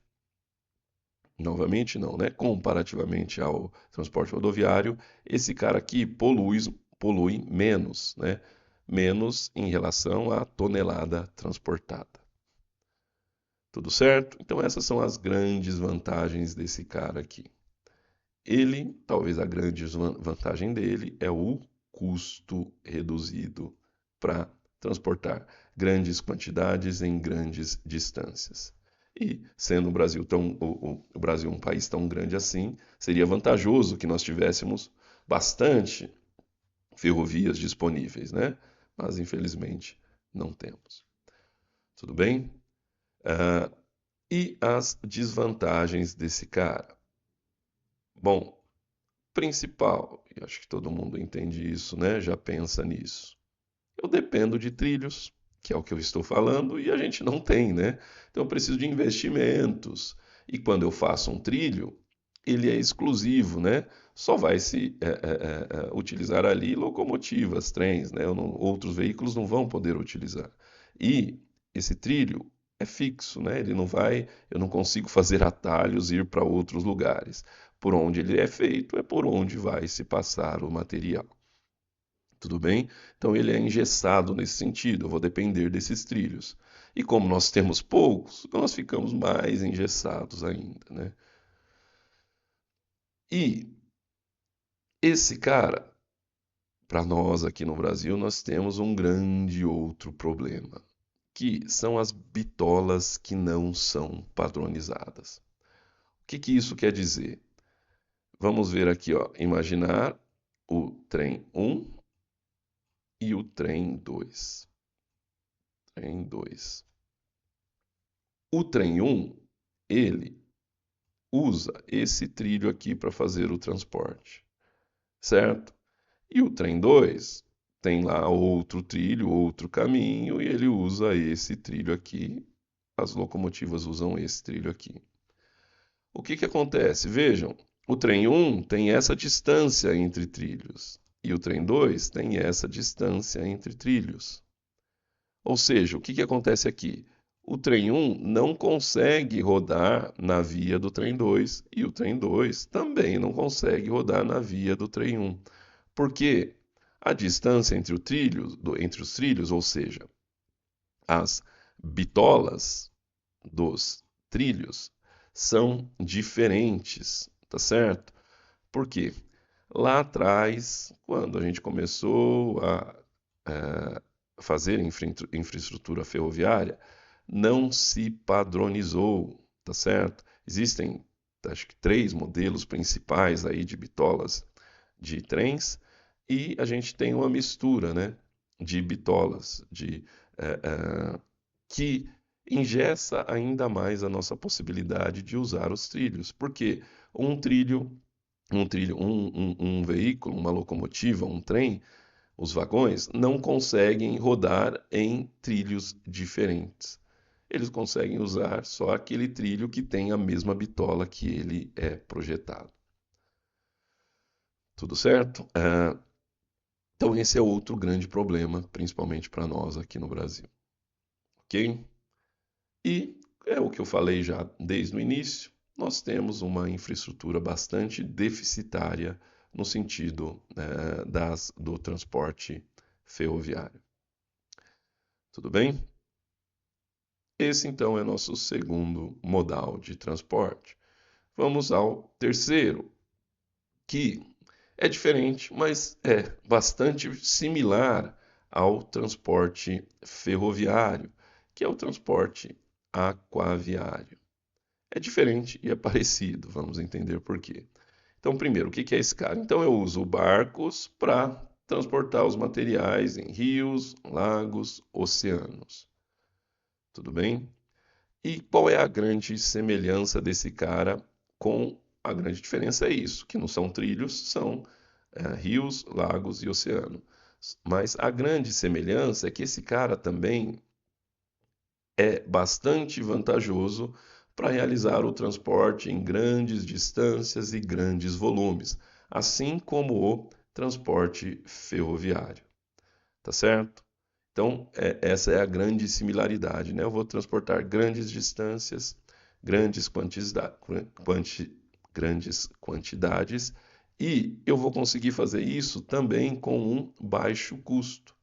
Speaker 1: não, né? Comparativamente ao transporte rodoviário, esse cara aqui polui menos, né? Menos em relação à tonelada transportada. Tudo certo? Então essas são as grandes vantagens desse cara aqui. Ele, talvez a grande vantagem dele é o custo reduzido para transportar grandes quantidades em grandes distâncias. E sendo o Brasil um país tão grande assim, seria vantajoso que nós tivéssemos bastante ferrovias disponíveis, né? Mas infelizmente não temos. Tudo bem? Ah, e as desvantagens desse cara? Bom, principal, e acho que todo mundo entende isso, né? Já pensa nisso. Eu dependo de trilhos, que é o que eu estou falando, e a gente não tem, né? Então eu preciso de investimentos. E quando eu faço um trilho, ele é exclusivo, né? Só vai se utilizar ali locomotivas, trens, né? Outros veículos não vão poder utilizar. E esse trilho é fixo, né? Ele não vai, eu não consigo fazer atalhos e ir para outros lugares. Por onde ele é feito é por onde vai se passar o material. Tudo bem? Então ele é engessado nesse sentido, eu vou depender desses trilhos. E como nós temos poucos, nós ficamos mais engessados ainda, né? E esse cara, para nós aqui no Brasil, nós temos um grande outro problema, que são as bitolas que não são padronizadas. O que que isso quer dizer? Vamos ver aqui, ó, imaginar o trem 1 e o trem 2. Trem 2. O trem 1, ele usa esse trilho aqui para fazer o transporte, certo? E o trem 2 tem lá outro trilho, outro caminho, e ele usa esse trilho aqui. As locomotivas usam esse trilho aqui. O que que acontece? Vejam, o trem 1 tem essa distância entre trilhos, e o trem 2 tem essa distância entre trilhos. Ou seja, o que que acontece aqui? O trem 1 não consegue rodar na via do trem 2 e o trem 2 também não consegue rodar na via do trem 1. Porque a distância entre os trilhos, ou seja, as bitolas dos trilhos, são diferentes, tá certo? Por quê? Lá atrás, quando a gente começou a fazer infraestrutura ferroviária, não se padronizou, tá certo? Existem, acho que, três modelos principais aí de bitolas de trens e a gente tem uma mistura, né, de bitolas, que engessa ainda mais a nossa possibilidade de usar os trilhos, porque um trilho, um veículo, uma locomotiva, um trem, os vagões não conseguem rodar em trilhos diferentes. Eles conseguem usar só aquele trilho que tem a mesma bitola que ele é projetado. Tudo certo? Então, esse é outro grande problema, principalmente para nós aqui no Brasil. Ok? E é o que eu falei já desde o início, nós temos uma infraestrutura bastante deficitária no sentido do transporte ferroviário. Tudo bem? Esse então é nosso segundo modal de transporte. Vamos ao terceiro, que é diferente, mas é bastante similar ao transporte ferroviário, que é o transporte aquaviário. É diferente e é parecido, vamos entender por quê. Então, primeiro, o que é esse cara? Então, eu uso barcos para transportar os materiais em rios, lagos, oceanos. Tudo bem? E qual é a grande semelhança desse cara com a grande diferença é isso, que não são trilhos, são rios, lagos e oceano. Mas a grande semelhança é que esse cara também é bastante vantajoso para realizar o transporte em grandes distâncias e grandes volumes, assim como o transporte ferroviário. Tá certo? Então, essa é a grande similaridade, né? Eu vou transportar grandes distâncias, grandes grandes quantidades, e eu vou conseguir fazer isso também com um baixo custo,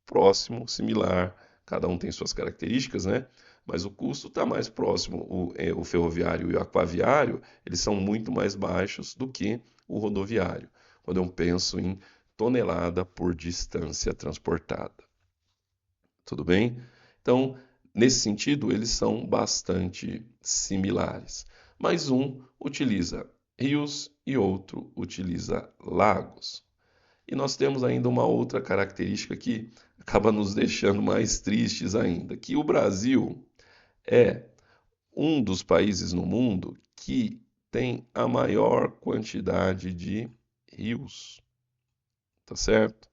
Speaker 1: próximo, similar, cada um tem suas características, né? Mas o custo está mais próximo, o ferroviário e o aquaviário, eles são muito mais baixos do que o rodoviário, quando eu penso em tonelada por distância transportada. Tudo bem? Então, nesse sentido, eles são bastante similares. Mas um utiliza rios e outro utiliza lagos. E nós temos ainda uma outra característica que acaba nos deixando mais tristes ainda, que o Brasil é um dos países no mundo que tem a maior quantidade de rios, tá certo?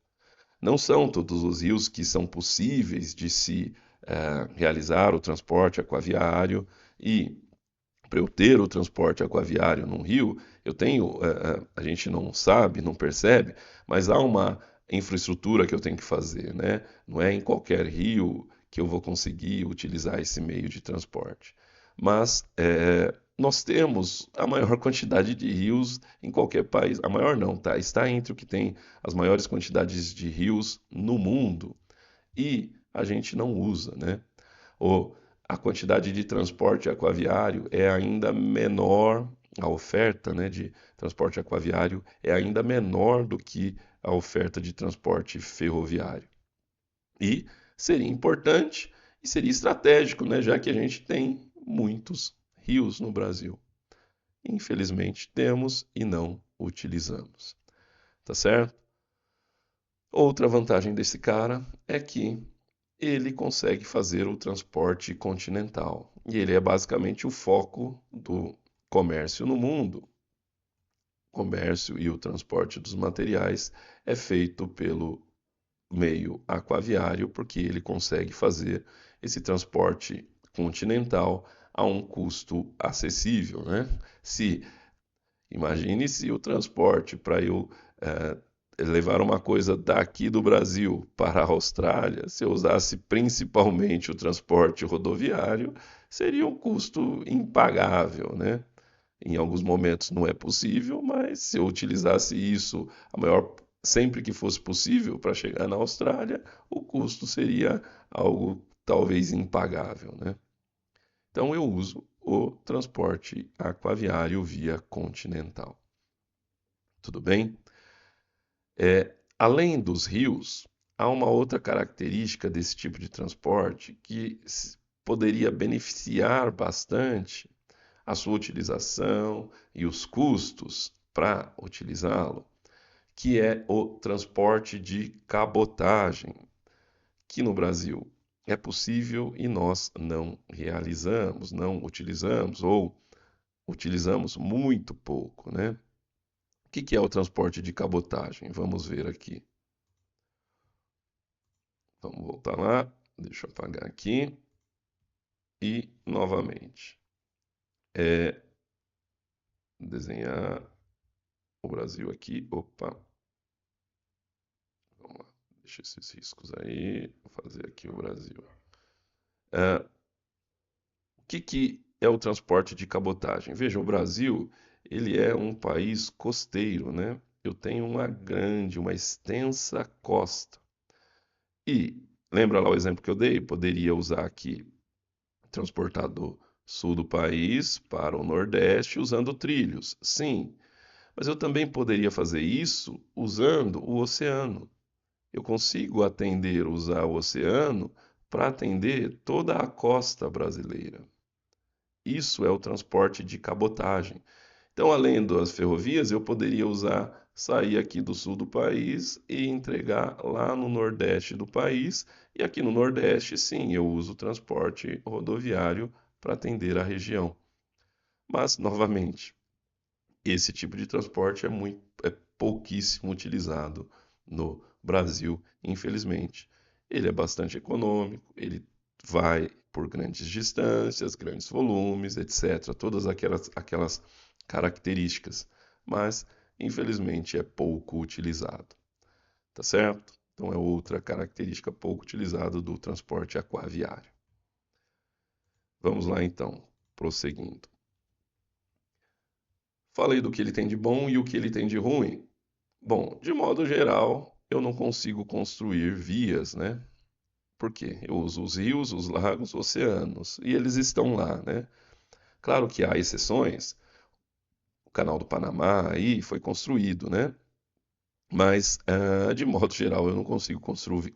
Speaker 1: Não são todos os rios que são possíveis de se realizar o transporte aquaviário e para eu ter o transporte aquaviário num rio, eu tenho, a gente não sabe, não percebe, mas há uma infraestrutura que eu tenho que fazer, né? Não é em qualquer rio que eu vou conseguir utilizar esse meio de transporte. Mas nós temos a maior quantidade de rios em qualquer país. A maior não, tá? Está entre o que tem as maiores quantidades de rios no mundo e a gente não usa, né? Ou a quantidade de transporte aquaviário é ainda menor, a oferta, né, de transporte aquaviário é ainda menor do que a oferta de transporte ferroviário. E seria importante e seria estratégico, né, já que a gente tem muitos rios no Brasil. Infelizmente temos e não utilizamos. Tá certo? Outra vantagem desse cara é que ele consegue fazer o transporte continental. E ele é basicamente o foco do comércio no mundo. O comércio e o transporte dos materiais é feito pelo meio aquaviário, porque ele consegue fazer esse transporte continental a um custo acessível, né? Se Imagine se o transporte para eu levar uma coisa daqui do Brasil para a Austrália, se eu usasse principalmente o transporte rodoviário, seria um custo impagável, né? Em alguns momentos não é possível, mas se eu utilizasse isso sempre que fosse possível para chegar na Austrália, o custo seria algo talvez impagável, né? Então eu uso o transporte aquaviário via continental. Tudo bem? Além dos rios, há uma outra característica desse tipo de transporte que poderia beneficiar bastante a sua utilização e os custos para utilizá-lo, que é o transporte de cabotagem, que no Brasil é possível e nós não realizamos, não utilizamos ou utilizamos muito pouco, né? O que é o transporte de cabotagem? Vamos ver aqui. Vamos voltar lá, deixa eu apagar aqui e novamente. Desenhar o Brasil aqui. Opa, vamos lá, deixa esses riscos aí. Vou fazer aqui o Brasil. que é o transporte de cabotagem? Veja, o Brasil, ele é um país costeiro, né? Eu tenho uma extensa costa. E lembra lá o exemplo que eu dei? Poderia usar aqui transportar do sul do país para o Nordeste usando trilhos. Sim, mas eu também poderia fazer isso usando o oceano. Eu consigo usar o oceano para atender toda a costa brasileira. Isso é o transporte de cabotagem. Então, além das ferrovias, eu poderia sair aqui do sul do país e entregar lá no nordeste do país. E aqui no nordeste, sim, eu uso o transporte rodoviário para atender a região. Mas, novamente, esse tipo de transporte é pouquíssimo utilizado no Brasil, infelizmente. Ele é bastante econômico, ele vai por grandes distâncias, grandes volumes, etc. Todas aquelas características, mas infelizmente é pouco utilizado, tá certo? Então é outra característica pouco utilizada do transporte aquaviário. Vamos lá então, prosseguindo. Falei do que ele tem de bom e o que ele tem de ruim. Bom, de modo geral, eu não consigo construir vias, né? Porque eu uso os rios, os lagos, os oceanos, e eles estão lá, né? Claro que há exceções. O Canal do Panamá aí foi construído, né? Mas, de modo geral, eu não consigo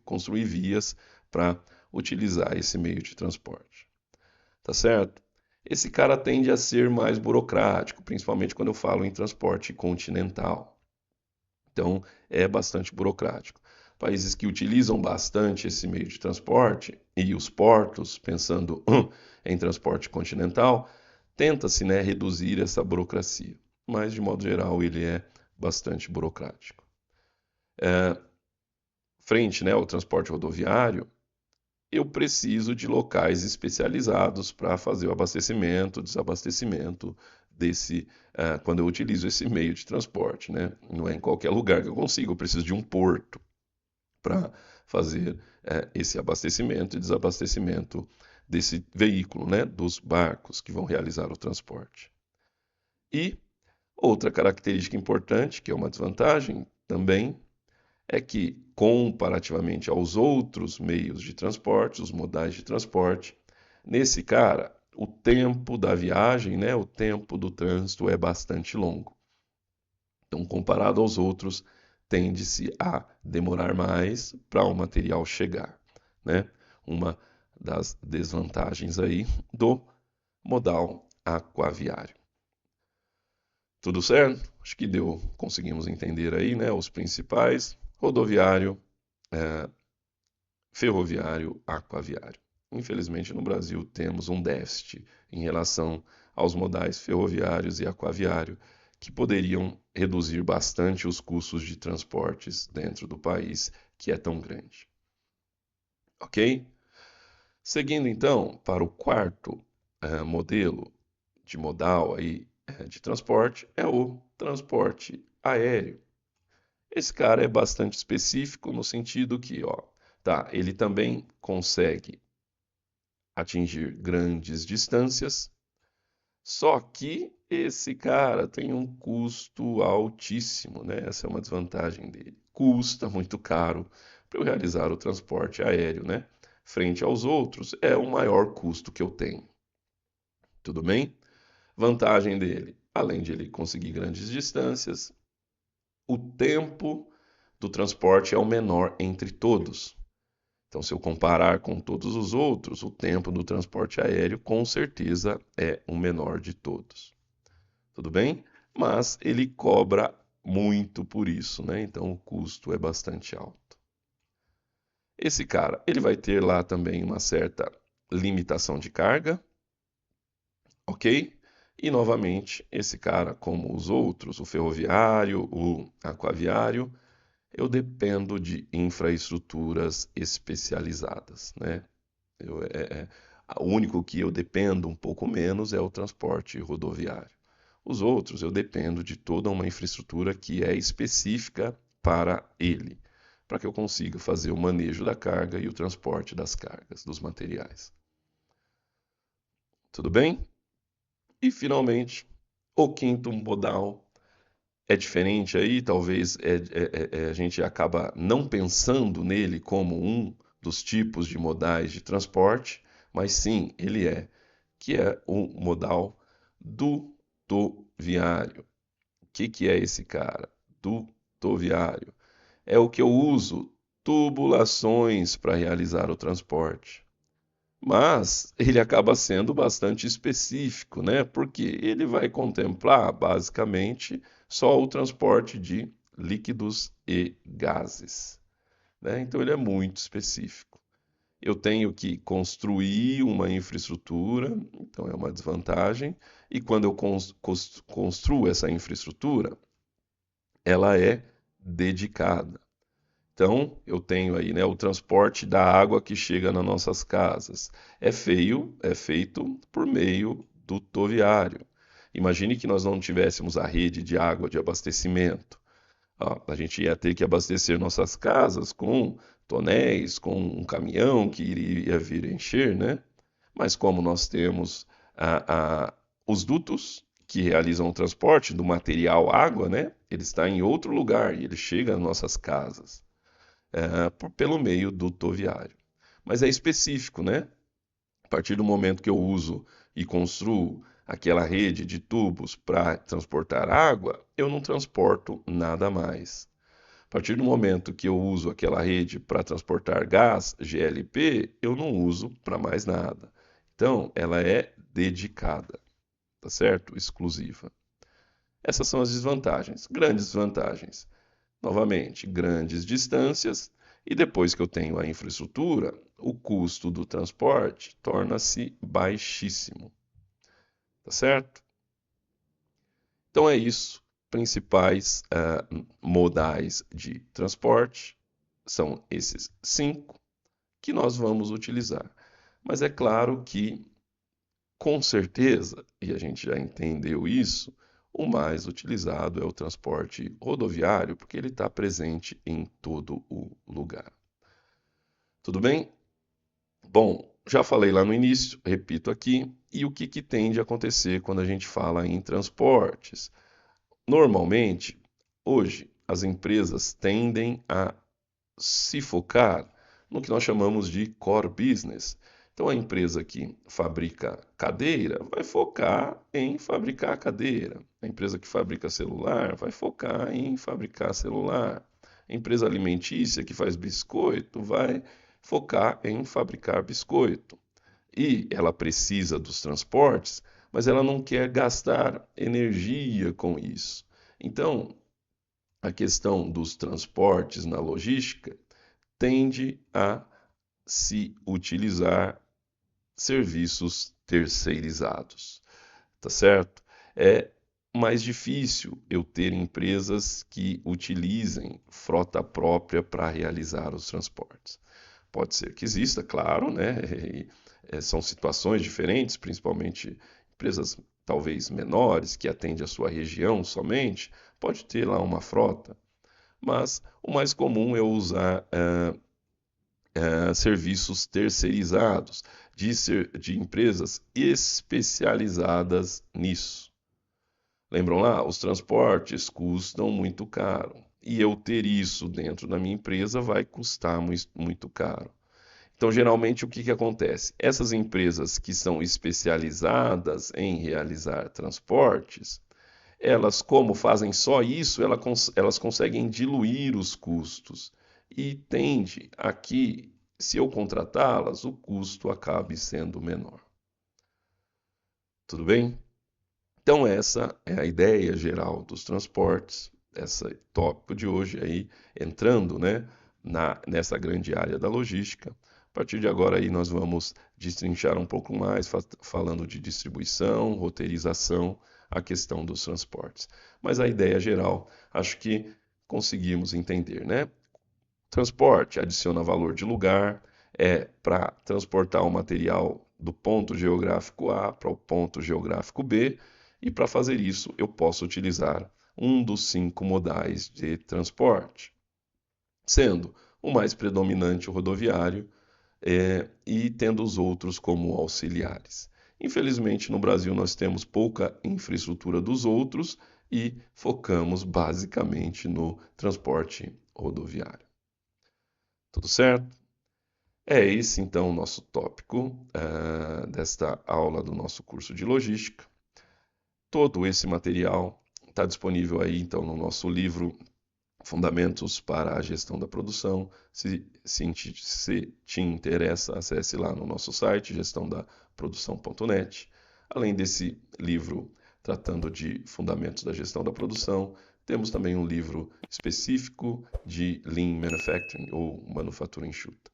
Speaker 1: construir vias para utilizar esse meio de transporte. Tá certo? Esse cara tende a ser mais burocrático, principalmente quando eu falo em transporte continental. Então, é bastante burocrático. Países que utilizam bastante esse meio de transporte e os portos, pensando em transporte continental, tenta-se, né, reduzir essa burocracia. Mas, de modo geral, ele é bastante burocrático. Frente, né, ao transporte rodoviário, eu preciso de locais especializados para fazer o abastecimento, desabastecimento quando eu utilizo esse meio de transporte, né? Não é em qualquer lugar que eu consigo, eu preciso de um porto para fazer esse abastecimento e desabastecimento desse veículo, né? Dos barcos que vão realizar o transporte. E outra característica importante, que é uma desvantagem também, é que, comparativamente aos outros meios de transporte, os modais de transporte, nesse cara, o tempo da viagem, né, o tempo do trânsito é bastante longo. Então, comparado aos outros, tende-se a demorar mais para o material chegar, né? Uma das desvantagens aí do modal aquaviário. Tudo certo? Acho que conseguimos entender aí, né, os principais: rodoviário, ferroviário, aquaviário. Infelizmente, no Brasil temos um déficit em relação aos modais ferroviários e aquaviário, que poderiam reduzir bastante os custos de transportes dentro do país, que é tão grande. Ok? Seguindo então para o quarto modelo de modal aí, de transporte, é o transporte aéreo. Esse cara é bastante específico no sentido que, ó, tá, ele também consegue atingir grandes distâncias, só que esse cara tem um custo altíssimo, né? Essa é uma desvantagem dele. Custa muito caro para eu realizar o transporte aéreo, né? Frente aos outros, é o maior custo que eu tenho. Tudo bem? Vantagem dele, além de ele conseguir grandes distâncias, o tempo do transporte é o menor entre todos. Então, se eu comparar com todos os outros, o tempo do transporte aéreo com certeza é o menor de todos. Tudo bem? Mas ele cobra muito por isso, né? Então o custo é bastante alto. Esse cara, ele vai ter lá também uma certa limitação de carga, ok? E novamente, esse cara, como os outros, o ferroviário, o aquaviário, eu dependo de infraestruturas especializadas, né? O único que eu dependo um pouco menos é o transporte rodoviário. Os outros eu dependo de toda uma infraestrutura que é específica para ele, para que eu consiga fazer o manejo da carga e o transporte das cargas, dos materiais. Tudo bem? E finalmente, o quinto modal é diferente aí, talvez a gente acaba não pensando nele como um dos tipos de modais de transporte, mas sim, ele é, que é o modal dutoviário. O que é esse cara? Dutoviário. É o que eu uso tubulações para realizar o transporte. Mas ele acaba sendo bastante específico, né? Porque ele vai contemplar basicamente só o transporte de líquidos e gases, né? Então ele é muito específico. Eu tenho que construir uma infraestrutura, então é uma desvantagem, e quando eu construo essa infraestrutura, ela é dedicada. Então, eu tenho aí, né, o transporte da água que chega nas nossas casas. É feito por meio do toviário. Imagine que nós não tivéssemos a rede de água de abastecimento. Ó, a gente ia ter que abastecer nossas casas com tonéis, com um caminhão que iria vir encher, né? Mas como nós temos os dutos que realizam o transporte do material água, né? Ele está em outro lugar e ele chega às nossas casas pelo meio do toviário. Mas é específico, né? A partir do momento que eu uso e construo aquela rede de tubos para transportar água, eu não transporto nada mais. A partir do momento que eu uso aquela rede para transportar gás, GLP, eu não uso para mais nada. Então, ela é dedicada, tá certo? Exclusiva. Essas são as desvantagens, grandes desvantagens. Novamente, grandes distâncias, e depois que eu tenho a infraestrutura, o custo do transporte torna-se baixíssimo, tá certo? Então é isso. Principais modais de transporte são esses 5 que nós vamos utilizar. Mas é claro que, com certeza, e a gente já entendeu isso, o mais utilizado é o transporte rodoviário, porque ele está presente em todo o lugar. Tudo bem? Bom, já falei lá no início, repito aqui, e o que tende a acontecer quando a gente fala em transportes? Normalmente, hoje, as empresas tendem a se focar no que nós chamamos de core business. Então, a empresa que fabrica cadeira vai focar em fabricar cadeira. A empresa que fabrica celular vai focar em fabricar celular. A empresa alimentícia que faz biscoito vai focar em fabricar biscoito. E ela precisa dos transportes, mas ela não quer gastar energia com isso. Então, a questão dos transportes na logística tende a se utilizar serviços terceirizados, tá certo? É mais difícil eu ter empresas que utilizem frota própria para realizar os transportes. Pode ser que exista, claro, né? São situações diferentes, principalmente empresas talvez menores que atendem a sua região somente, pode ter lá uma frota, mas o mais comum é usar serviços terceirizados de empresas especializadas nisso. Lembram lá? Os transportes custam muito caro. E eu ter isso dentro da minha empresa vai custar muito caro. Então, geralmente, o que acontece? Essas empresas que são especializadas em realizar transportes, elas, como fazem só isso, elas conseguem diluir os custos. E tende a que, se eu contratá-las, o custo acabe sendo menor. Tudo bem? Então, essa é a ideia geral dos transportes, esse tópico de hoje aí, entrando, né, nessa grande área da logística. A partir de agora aí nós vamos destrinchar um pouco mais, falando de distribuição, roteirização, a questão dos transportes. Mas a ideia geral, acho que conseguimos entender, né? Transporte adiciona valor de lugar, é para transportar o material do ponto geográfico A para o ponto geográfico B, e para fazer isso eu posso utilizar um dos 5 modais de transporte, sendo o mais predominante o rodoviário e tendo os outros como auxiliares. Infelizmente, no Brasil nós temos pouca infraestrutura dos outros e focamos basicamente no transporte rodoviário. Tudo certo? É esse então o nosso tópico desta aula do nosso curso de logística. Todo esse material está disponível aí então no nosso livro Fundamentos para a Gestão da Produção. Se te interessa, acesse lá no nosso site gestãodaprodução.net. Além desse livro tratando de fundamentos da gestão da produção, temos também um livro específico de Lean Manufacturing ou manufatura enxuta.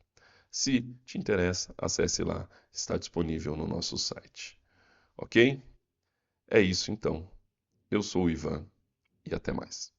Speaker 1: Se te interessa, acesse lá, está disponível no nosso site. Ok? É isso então. Eu sou o Ivan e até mais.